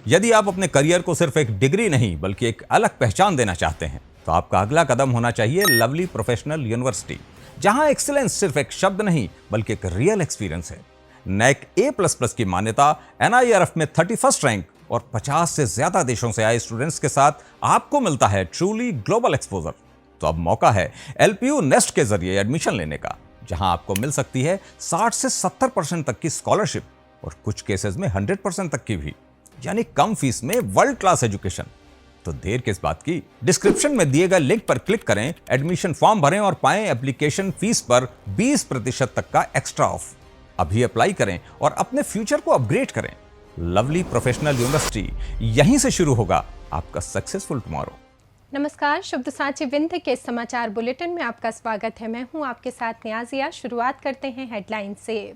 यदि आप अपने करियर को सिर्फ एक डिग्री नहीं बल्कि एक अलग पहचान देना चाहते हैं तो आपका अगला कदम होना चाहिए लवली प्रोफेशनल यूनिवर्सिटी, जहां एक्सीलेंस सिर्फ एक शब्द नहीं बल्कि एक रियल एक्सपीरियंस है। नैक A++ की मान्यता, NIRF में 31st रैंक और 50 से ज्यादा देशों से आए स्टूडेंट्स के साथ आपको मिलता है ट्रूली ग्लोबल एक्सपोजर। तो अब मौका है LPU नेस्ट के जरिए एडमिशन लेने का, जहां आपको मिल सकती है 60 से 70% तक की स्कॉलरशिप और कुछ केसेस में 100% तक की भी, यानी कम फीस में वर्ल्ड क्लास एजुकेशन। तो देर किस बात की, डिस्क्रिप्शन में दिए गए लिंक पर क्लिक करें, एडमिशन फॉर्म भरें और पाएं एप्लीकेशन फीस पर 20% तक का एक्स्ट्रा ऑफ। अभी अप्लाई करें और अपने फ्यूचर को अपग्रेड करें। लवली प्रोफेशनल यूनिवर्सिटी, यहीं से शुरू होगा आपका सक्सेसफुल टुमारो। नमस्कार, शुभ सांची विंध्य के समाचार बुलेटिन में आपका स्वागत है। मैं हूं आपके साथ नियाजिया। शुरुआत करते हैं हेडलाइन से।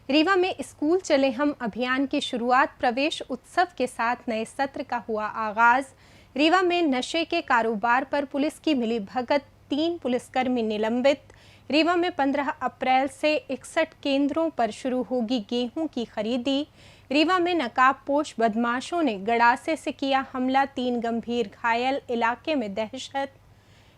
रीवा में स्कूल चले हम अभियान की शुरुआत, प्रवेश उत्सव के साथ नए सत्र का हुआ आगाज। रीवा में नशे के कारोबार पर पुलिस की मिली भगत, 3 पुलिसकर्मी निलंबित। रीवा में 15 अप्रैल से 61 केंद्रों पर शुरू होगी गेहूं की खरीदी। रीवा में नकाबपोश बदमाशों ने गड़ासे से किया हमला, 3 गंभीर घायल, इलाके में दहशत।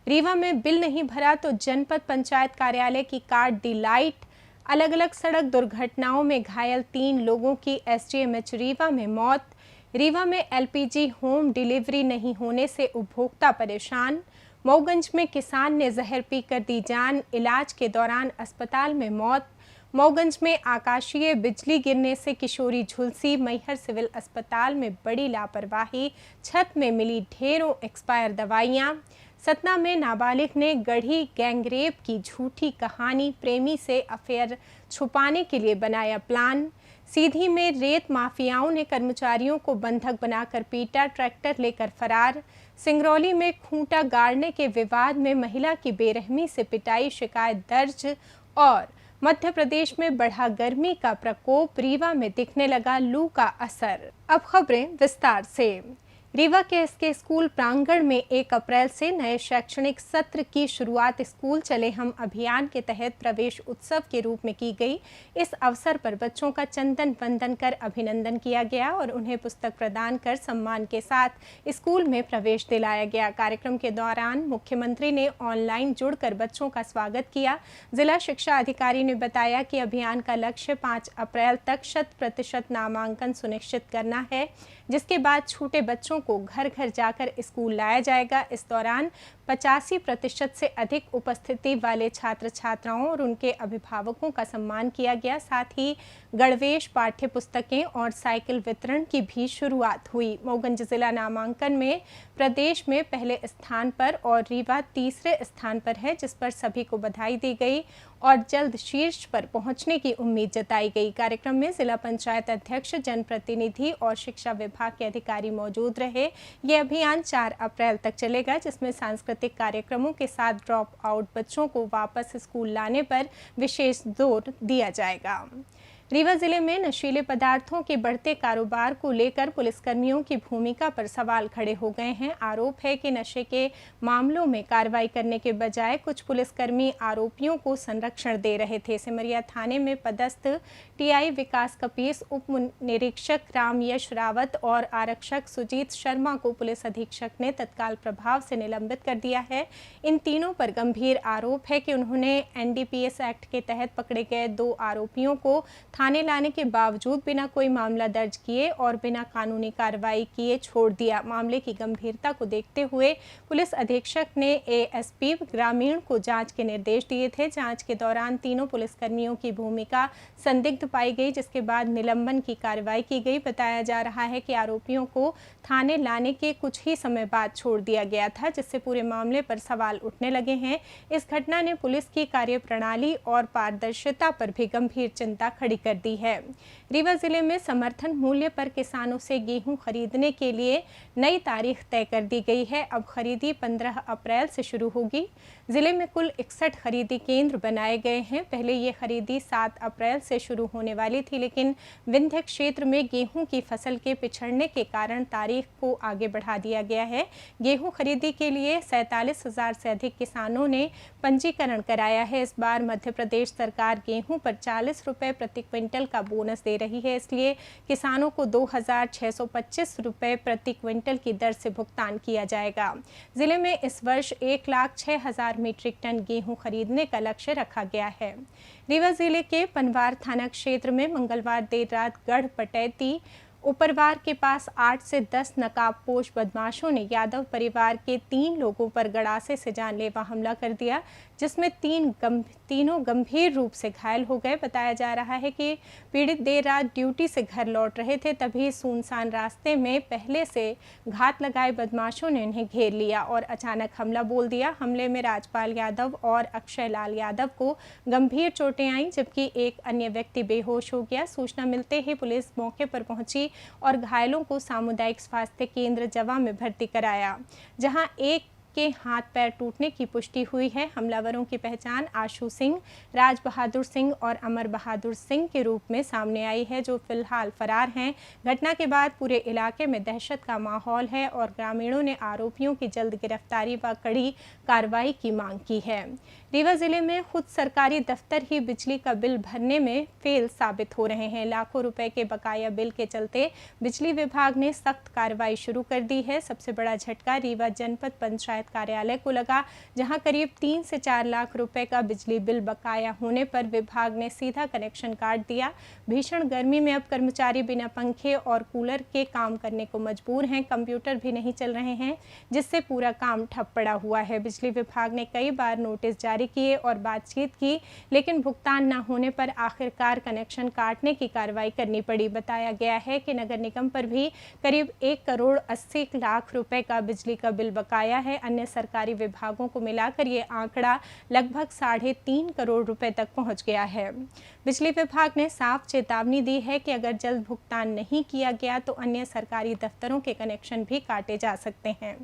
रीवा में बिल नहीं भरा तो जनपद पंचायत कार्यालय की काट दी लाइट। अलग अलग सड़क दुर्घटनाओं में घायल 3 लोगों की SDMH रीवा में मौत। रीवा में LPG होम डिलीवरी नहीं होने से उपभोक्ता परेशान। मऊगंज में किसान ने जहर पीकर दी जान, इलाज के दौरान अस्पताल में मौत। मऊगंज में आकाशीय बिजली गिरने से किशोरी झुलसी, मैहर सिविल अस्पताल में बड़ी लापरवाही, छत में मिली ढेरों एक्सपायर दवाइयां। सतना में नाबालिग ने गढ़ी गैंगरेप की झूठी कहानी, प्रेमी से अफेयर छुपाने के लिए बनाया प्लान। सीधी में रेत माफियाओं ने कर्मचारियों को बंधक बनाकर पीटा, ट्रैक्टर लेकर फरार। सिंगरौली में खूंटा गाड़ने के विवाद में महिला की बेरहमी से पिटाई, शिकायत दर्ज। और मध्य प्रदेश में बढ़ा गर्मी का प्रकोप, रीवा में दिखने लगा लू का असर। अब खबरें विस्तार से। रीवा के SK स्कूल प्रांगण में 1 अप्रैल से नए शैक्षणिक सत्र की शुरुआत स्कूल चले हम अभियान के तहत प्रवेश उत्सव के रूप में की गई। इस अवसर पर बच्चों का चंदन वंदन कर अभिनंदन किया गया और उन्हें पुस्तक प्रदान कर सम्मान के साथ स्कूल में प्रवेश दिलाया गया। कार्यक्रम के दौरान मुख्यमंत्री ने ऑनलाइन जुड़कर बच्चों का स्वागत किया। जिला शिक्षा अधिकारी ने बताया कि अभियान का लक्ष्य 5 अप्रैल तक 100% नामांकन सुनिश्चित करना है, जिसके बाद छूटे बच्चों को घर घर जाकर स्कूल लाया जाएगा। इस दौरान 85% से अधिक उपस्थिति वाले छात्र छात्राओं और उनके अभिभावकों का सम्मान किया गया। साथ ही गणवेश, पाठ्य पुस्तकें और साइकिल वितरण की भी शुरुआत हुई। मऊगंज जिला नामांकन में प्रदेश में पहले स्थान पर और रीवा तीसरे स्थान पर है, जिस पर सभी को बधाई दी गई और जल्द शीर्ष पर पहुंचने की उम्मीद जताई गई। कार्यक्रम में जिला पंचायत अध्यक्ष, जनप्रतिनिधि और शिक्षा विभाग के अधिकारी मौजूद रहे। ये अभियान 4 अप्रैल तक चलेगा, जिसमें सांस्कृतिक कार्यक्रमों के साथ ड्रॉप आउट बच्चों को वापस स्कूल लाने पर विशेष जोर दिया जाएगा। रीवा जिले में नशीले पदार्थों के बढ़ते कारोबार को लेकर पुलिसकर्मियों की भूमिका पर सवाल खड़े हो गए हैं। आरोप है कि नशे के मामलों में कार्रवाई करने के बजाय कुछ पुलिसकर्मी आरोपियों को संरक्षण दे रहे थे। सिमरिया थाने में पदस्थ TI विकास कपीस, उप निरीक्षक राम यश रावत और आरक्षक सुजीत शर्मा को पुलिस अधीक्षक ने तत्काल प्रभाव से निलंबित कर दिया है। इन तीनों पर गंभीर आरोप है कि उन्होंने NDPS एक्ट के तहत पकड़े गए 2 आरोपियों को थाने लाने के बावजूद बिना कोई मामला दर्ज किए और बिना कानूनी कार्रवाई किए छोड़ दिया। मामले की गंभीरता को देखते हुए पुलिस अधीक्षक ने ASP ग्रामीण को जांच के निर्देश दिए थे। जांच के दौरान तीनों पुलिसकर्मियों की भूमिका संदिग्ध पाई गई, जिसके बाद निलंबन की कार्रवाई की गई। बताया जा रहा है कि आरोपियों को थाने लाने के कुछ ही समय बाद छोड़ दिया गया था, जिससे पूरे मामले पर सवाल उठने लगे हैं। इस घटना ने पुलिस की कार्यप्रणाली और पारदर्शिता पर भी गंभीर चिंता खड़ी कर दी है। रीवा जिले में समर्थन मूल्य पर किसानों से गेहूं खरीदने के लिए नई तारीख तय कर दी गई है। अब खरीदी 15 अप्रैल से शुरू होगी। जिले में कुल 61 खरीदी केंद्र बनाए गए हैं। पहले ये खरीदी 7 अप्रैल से शुरू होने वाली थी, लेकिन विंध्य क्षेत्र में गेहूं की फसल के पिछड़ने के कारण तारीख को आगे बढ़ा दिया गया है। गेहूं खरीदी के लिए 47,000 से अधिक किसानों ने पंजीकरण कराया है। इस बार मध्य प्रदेश सरकार गेहूं पर 40 रुपये प्रति क्विंटल का बोनस दे रही है। इसलिए किसानों को 2,625 रुपये प्रति क्विंटल की दर से भुगतान किया जाएगा। जिले में इस वर्ष 1,06,000 मीट्रिक टन गेहूं खरीदने का लक्ष्य रखा गया है। रीवा जिले के पनवार थाना क्षेत्र में मंगलवार देर रात गढ़ पटैती उपरवार के पास 8 से 10 नकाबपोश बदमाशों ने यादव परिवार के 3 लोगों पर गड़ासे से जानलेवा हमला कर दिया, जिसमें तीनों गंभीर रूप से घायल हो गए। बताया जा रहा है कि पीड़ित देर रात ड्यूटी से घर लौट रहे थे, तभी सुनसान रास्ते में पहले से घात लगाए बदमाशों ने उन्हें घेर लिया और अचानक हमला बोल दिया। हमले में राजपाल यादव और अक्षय लाल यादव को गंभीर चोटें आईं, जबकि एक अन्य व्यक्ति बेहोश हो गया। सूचना मिलते ही पुलिस मौके पर पहुंची और घायलों को सामुदायिक स्वास्थ्य केंद्र जवा में भर्ती कराया, जहां एक के हाथ पैर टूटने की पुष्टि हुई है। हमलावरों की पहचान आशु सिंह, राज बहादुर सिंह और अमर बहादुर सिंह के रूप में सामने आई है, जो फिलहाल फरार हैं। घटना के बाद पूरे इलाके में दहशत का माहौल है और ग्रामीणों ने आरोपियों की जल्द गिरफ्तारी व कड़ी कार्रवाई की मांग की है। रीवा जिले में खुद सरकारी दफ्तर ही बिजली का बिल भरने में फेल साबित हो रहे हैं। लाखों रुपए के बकाया बिल के चलते बिजली विभाग ने सख्त कार्रवाई शुरू कर दी है। सबसे बड़ा झटका रीवा जनपद पंचायत कार्यालय को लगा, जहां करीब 3 से 4 लाख रुपए का बिजली बिल बकाया होने पर विभाग ने सीधा कनेक्शन काट दिया। भीषण गर्मी में अब कर्मचारी बिना पंखे और कूलर के काम करने को मजबूर हैं। कंप्यूटर भी नहीं चल रहे हैं, जिससे पूरा काम ठप पड़ा हुआ है। बिजली विभाग ने कई बार नोटिस जारी किए और बातचीत की, लेकिन भुगतान न होने पर आखिरकार कनेक्शन काटने की कार्रवाई करनी पड़ी। बताया गया है कि नगर निगम पर भी करीब 1,80 करोड़ रुपए का बिजली का बिल बकाया है। अन्य सरकारी विभागों को मिलाकर ये आंकड़ा लगभग 3.5 करोड़ रुपए तक पहुंच गया है। बिजली विभाग ने साफ चेतावनी दी है कि अगर जल्द भुगतान नहीं किया गया तो अन्य सरकारी दफ्तरों के कनेक्शन भी काटे जा सकते हैं।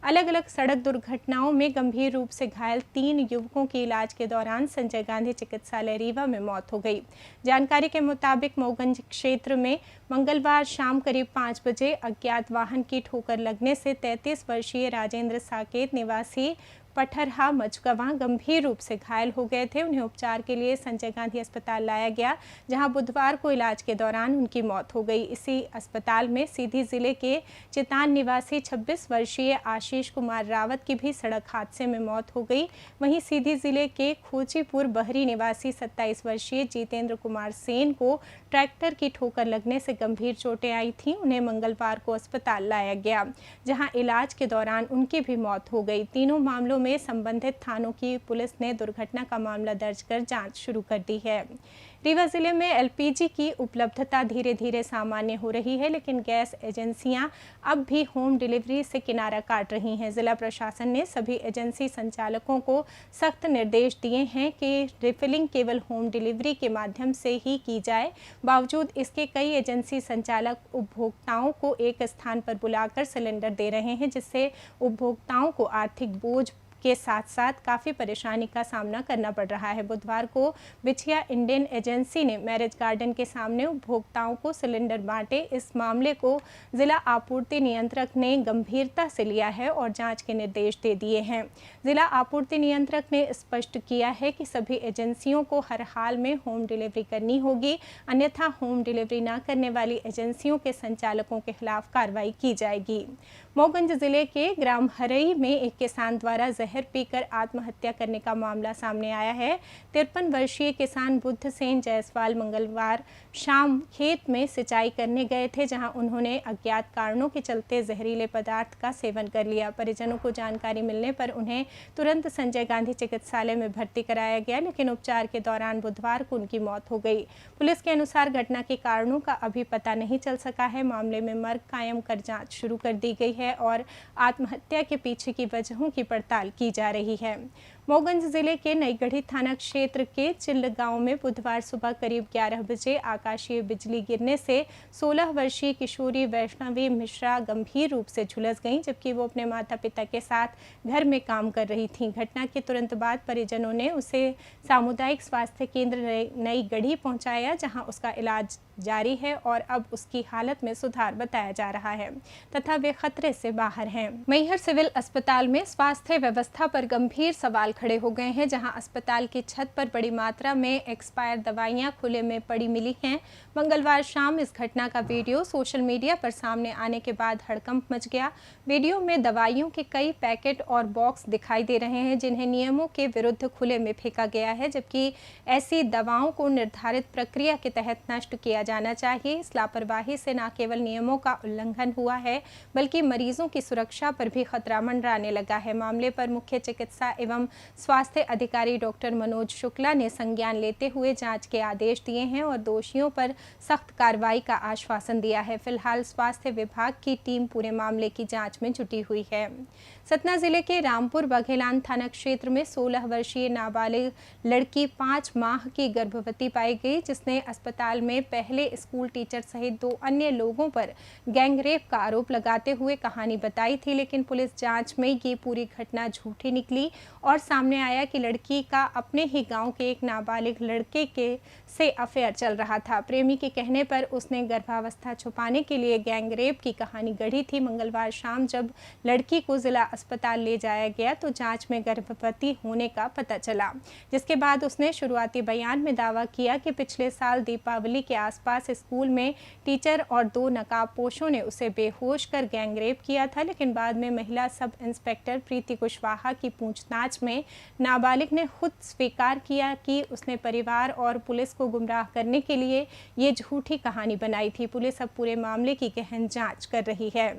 अलग अलग सड़क दुर्घटनाओं में गंभीर रूप से घायल 3 युवकों की इलाज के दौरान संजय गांधी चिकित्सालय रीवा में मौत हो गई। जानकारी के मुताबिक मोगंज क्षेत्र में मंगलवार शाम करीब 5 बजे अज्ञात वाहन की ठोकर लगने से 33 वर्षीय राजेंद्र साकेत निवासी पठरहा मचगवां गंभीर रूप से घायल हो गए थे। उन्हें उपचार के लिए संजय गांधी अस्पताल लाया गया, जहां बुधवार को इलाज के दौरान उनकी मौत हो गई। इसी अस्पताल में सीधी जिले के चितान निवासी 26 वर्षीय आशीष कुमार रावत की भी सड़क हादसे में मौत हो गई। वहीं सीधी जिले के खोजीपुर बहरी निवासी 27 वर्षीय जितेंद्र कुमार सेन को ट्रैक्टर की ठोकर लगने से गंभीर चोटें आई थीं। उन्हें मंगलवार को अस्पताल लाया गया, जहां इलाज के दौरान उनकी भी मौत हो गई। तीनों मामलों में संबंधित थानों की पुलिस ने दुर्घटना का मामला दर्ज कर जांच शुरू कर दी है। रीवा जिले में एलपीजी की उपलब्धता धीरे धीरे सामान्य हो रही है, लेकिन गैस एजेंसियां अब भी होम डिलीवरी से किनारा काट रही हैं। जिला प्रशासन ने सभी एजेंसी संचालकों को सख्त निर्देश दिए हैं कि रिफिलिंग केवल होम डिलीवरी के माध्यम से ही की जाए। बावजूद इसके कई एजेंसी संचालक उपभोक्ताओं को एक स्थान पर बुलाकर सिलेंडर दे रहे हैं, जिससे उपभोक्ताओं को आर्थिक बोझ के साथ साथ काफ़ी परेशानी का सामना करना पड़ रहा है। बुधवार को बिछिया इंडियन एजेंसी ने मैरिज गार्डन के सामने उपभोक्ताओं को सिलेंडर बांटे। इस मामले को जिला आपूर्ति नियंत्रक ने गंभीरता से लिया है और जांच के निर्देश दे दिए हैं। जिला आपूर्ति नियंत्रक ने स्पष्ट किया है कि सभी एजेंसियों को हर हाल में होम डिलीवरी करनी होगी, अन्यथा होम डिलीवरी न करने वाली एजेंसियों के संचालकों के खिलाफ कार्रवाई की जाएगी। मोगंज जिले के ग्राम हरई में एक किसान द्वारा जहर पीकर आत्महत्या करने का मामला सामने आया है। 53 वर्षीय किसान बुद्ध सेन जायसवाल मंगलवार शाम खेत में सिंचाई करने गए थे, जहां उन्होंने अज्ञात कारणों के चलते जहरीले पदार्थ का सेवन कर लिया। परिजनों को जानकारी मिलने पर उन्हें तुरंत संजय गांधी चिकित्सालय में भर्ती कराया गया, लेकिन उपचार के दौरान बुधवार को उनकी मौत हो गई। पुलिस के अनुसार घटना के कारणों का अभी पता नहीं चल सका है। मामले में मर्ग कायम कर जांच शुरू कर दी गई है और आत्महत्या के पीछे की वजहों की पड़ताल की जा रही है। मोगंज जिले के नईगढ़ी थाना क्षेत्र के चिल्ल गांव में बुधवार सुबह करीब 11 बजे आकाशीय बिजली गिरने से 16 वर्षीय किशोरी वैष्णवी मिश्रा गंभीर रूप से झुलस गईं, जबकि वो अपने माता पिता के साथ घर में काम कर रही थीं। घटना के तुरंत बाद परिजनों ने उसे सामुदायिक स्वास्थ्य केंद्र नईगढ़ी पहुंचाया, जहां उसका इलाज जारी है और अब उसकी हालत में सुधार बताया जा रहा है तथा वे खतरे से बाहर हैं। मैहर सिविल अस्पताल में स्वास्थ्य व्यवस्था पर गंभीर सवाल खड़े हो गए हैं, जहां अस्पताल की छत पर बड़ी मात्रा में एक्सपायर दवाइयां खुले में पड़ी मिली हैं। मंगलवार शाम इस घटना का वीडियो सोशल मीडिया पर सामने आने के बाद हड़कंप मच गया। वीडियो में दवाइयों के कई पैकेट और बॉक्स दिखाई दे रहे हैं, जिन्हें नियमों के विरुद्ध खुले में फेंका गया है, जबकि ऐसी दवाओं को निर्धारित प्रक्रिया के तहत नष्ट किया जाना चाहिए। इस लापरवाही से न केवल नियमों का उल्लंघन हुआ है, बल्कि मरीजों की सुरक्षा पर भी खतरा मंडराने लगा है। मामले पर मुख्य चिकित्सा एवं स्वास्थ्य अधिकारी डॉक्टर मनोज शुक्ला ने संज्ञान लेते हुए जांच के आदेश दिए हैं और दोषियों पर सख्त कार्रवाई का आश्वासन दिया है। फिलहाल स्वास्थ्य विभाग की टीम पूरे मामले की जांच में जुटी हुई है। सतना जिले के रामपुर बघेलान थाना क्षेत्र में 16 वर्षीय नाबालिग लड़की 5 माह की गर्भवती पाई गई, जिसने अस्पताल में पहले स्कूल टीचर सहित 2 अन्य लोगों पर गैंगरेप का आरोप लगाते हुए कहानी बताई थी। लेकिन पुलिस जांच में ये पूरी घटना झूठी निकली और सामने आया कि लड़की का अपने ही गांव के एक नाबालिग लड़के से अफेयर चल रहा था। प्रेमी के कहने पर उसने गर्भावस्था छुपाने के लिए गैंगरेप की कहानी गढ़ी थी। मंगलवार शाम जब लड़की को जिला अस्पताल ले जाया गया तो जांच में गर्भवती होने का पता चला, जिसके बाद उसने शुरुआती बयान में दावा किया कि पिछले साल दीपावली के आसपास स्कूल में टीचर और 2 नकाबपोशों ने उसे बेहोश कर गैंगरेप किया था। लेकिन बाद में महिला सब इंस्पेक्टर प्रीति कुशवाहा की पूछताछ में नाबालिग ने खुद स्वीकार किया कि उसने परिवार और पुलिस को गुमराह करने के लिए ये झूठी कहानी बनाई थी। पुलिस अब पूरे मामले की गहन जांच कर रही है।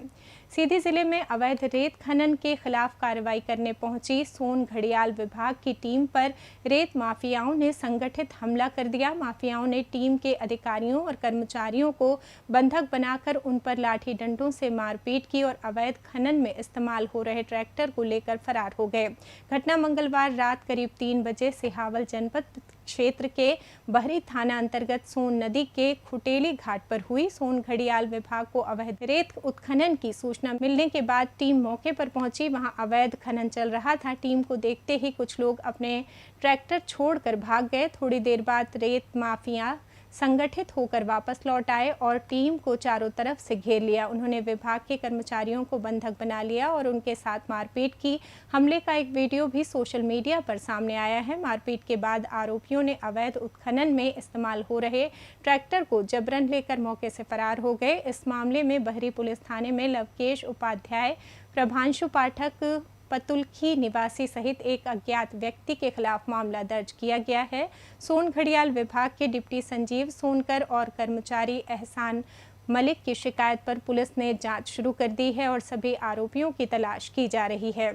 सीधी जिले में अवैध रेत खनन के खिलाफ कार्रवाई करने पहुंची सोन घड़ियाल विभाग की टीम पर रेत माफियाओं ने संगठित हमला कर दिया। माफियाओं ने टीम के अधिकारियों और कर्मचारियों को बंधक बनाकर उन पर लाठी डंडों से मारपीट की और अवैध खनन में इस्तेमाल हो रहे ट्रैक्टर को लेकर फरार हो गए। घटना मंगलवार रात करीब 3 बजे सिहावल जनपद क्षेत्र के बहरी थाना अंतर्गत सोन नदी के खुटेली घाट पर हुई। सोन घड़ियाल विभाग को अवैध रेत उत्खनन की सूचना मिलने के बाद टीम मौके पर पहुंची। वहां अवैध खनन चल रहा था। टीम को देखते ही कुछ लोग अपने ट्रैक्टर छोड़कर भाग गए। थोड़ी देर बाद रेत माफिया संगठित होकर वापस लौट आए और टीम को चारों तरफ से घेर लिया। उन्होंने विभाग के कर्मचारियों को बंधक बना लिया और उनके साथ मारपीट की। हमले का एक वीडियो भी सोशल मीडिया पर सामने आया है। मारपीट के बाद आरोपियों ने अवैध उत्खनन में इस्तेमाल हो रहे ट्रैक्टर को जबरन लेकर मौके से फरार हो गए। इस मामले में बहरी पुलिस थाने में लवकेश उपाध्याय, प्रभांशु पाठक, पतुलखी निवासी सहित एक अज्ञात व्यक्ति के खिलाफ मामला दर्ज किया गया है। सोन घड़ियाल विभाग के डिप्टी संजीव सोनकर और कर्मचारी एहसान मलिक की शिकायत पर पुलिस ने जांच शुरू कर दी है और सभी आरोपियों की तलाश की जा रही है।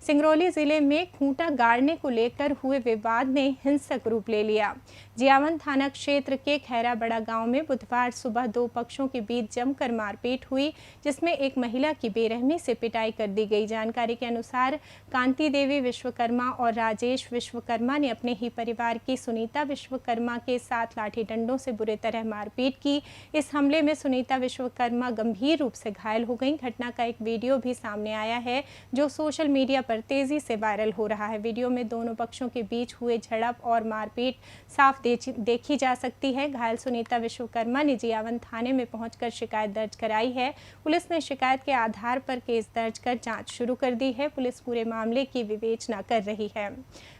सिंगरौली जिले में खूंटा गाड़ने को लेकर हुए विवाद ने हिंसक रूप ले लिया। जियावन थाना क्षेत्र के खैरा बड़ा गांव में बुधवार सुबह 2 पक्षों के बीच जमकर मारपीट हुई, जिसमें एक महिला की बेरहमी से पिटाई कर दी गई। जानकारी के अनुसार कांति देवी विश्वकर्मा और राजेश विश्वकर्मा ने अपने ही परिवार की सुनीता विश्वकर्मा के साथ लाठी डंडों से बुरी तरह मारपीट की। इस हमले में सुनीता विश्वकर्मा गंभीर रूप से घायल हो गई। घटना का एक वीडियो भी सामने आया है, जो सोशल मीडिया पर तेजी से वायरल हो रहा है। वीडियो में दोनों पक्षों के बीच हुए झड़प और मारपीट साफ देखी जा सकती है। घायल सुनीता विश्वकर्मा ने जियावन थाने में पहुंचकर शिकायत दर्ज कराई है। पुलिस ने शिकायत के आधार पर केस दर्ज कर जांच शुरू कर दी है। पुलिस पूरे मामले की विवेचना कर रही है।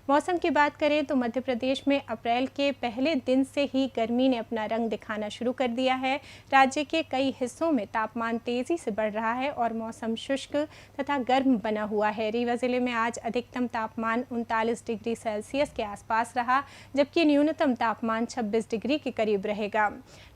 मौसम की बात करें तो मध्य प्रदेश में अप्रैल के पहले दिन से ही गर्मी ने अपना रंग दिखाना शुरू कर दिया है। राज्य के कई हिस्सों में तापमान तेजी से बढ़ रहा है और मौसम शुष्क तथा गर्म बना हुआ है। रीवा जिले में आज अधिकतम तापमान 39 डिग्री सेल्सियस के आसपास रहा, जबकि न्यूनतम तापमान 26 डिग्री के करीब रहेगा।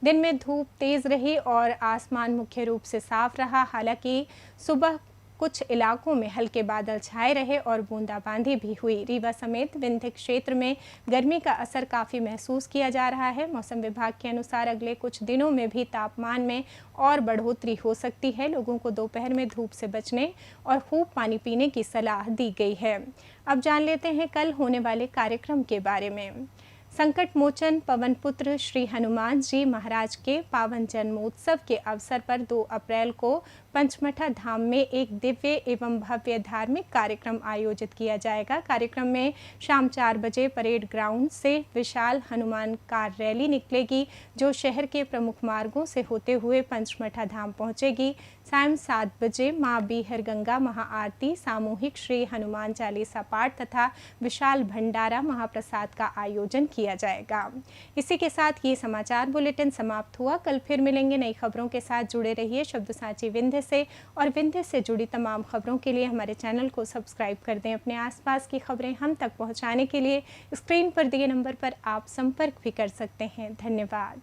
दिन में धूप तेज रही और आसमान मुख्य रूप से साफ रहा। हालांकि सुबह कुछ इलाकों में हल्के बादल छाए रहे और बूंदाबांदी भी हुई। रीवा समेत विंध्य क्षेत्र में गर्मी का असर काफ़ी महसूस किया जा रहा है। मौसम विभाग के अनुसार अगले कुछ दिनों में भी तापमान में और बढ़ोतरी हो सकती है। लोगों को दोपहर में धूप से बचने और खूब पानी पीने की सलाह दी गई है। अब जान लेते हैं कल होने वाले कार्यक्रम के बारे में। संकट मोचन पवन पुत्र श्री हनुमान जी महाराज के पावन जन्मोत्सव के अवसर पर 2 अप्रैल को पंचमठा धाम में एक दिव्य एवं भव्य धार्मिक कार्यक्रम आयोजित किया जाएगा। कार्यक्रम में शाम 4 बजे परेड ग्राउंड से विशाल हनुमान कार रैली निकलेगी, जो शहर के प्रमुख मार्गों से होते हुए पंचमठा धाम पहुंचेगी। सायं 7 बजे माँ बीहर गंगा महाआरती, सामूहिक श्री हनुमान चालीसा पाठ तथा विशाल भंडारा महाप्रसाद का आयोजन किया जाएगा। इसी के साथ ये समाचार बुलेटिन समाप्त हुआ। कल फिर मिलेंगे नई खबरों के साथ। जुड़े रहिए शब्द साची विंध्य से, और विंध्य से जुड़ी तमाम खबरों के लिए हमारे चैनल को सब्सक्राइब कर दें। अपने आसपास की खबरें हम तक पहुंचाने के लिए स्क्रीन पर दिए नंबर पर आप संपर्क भी कर सकते हैं। धन्यवाद।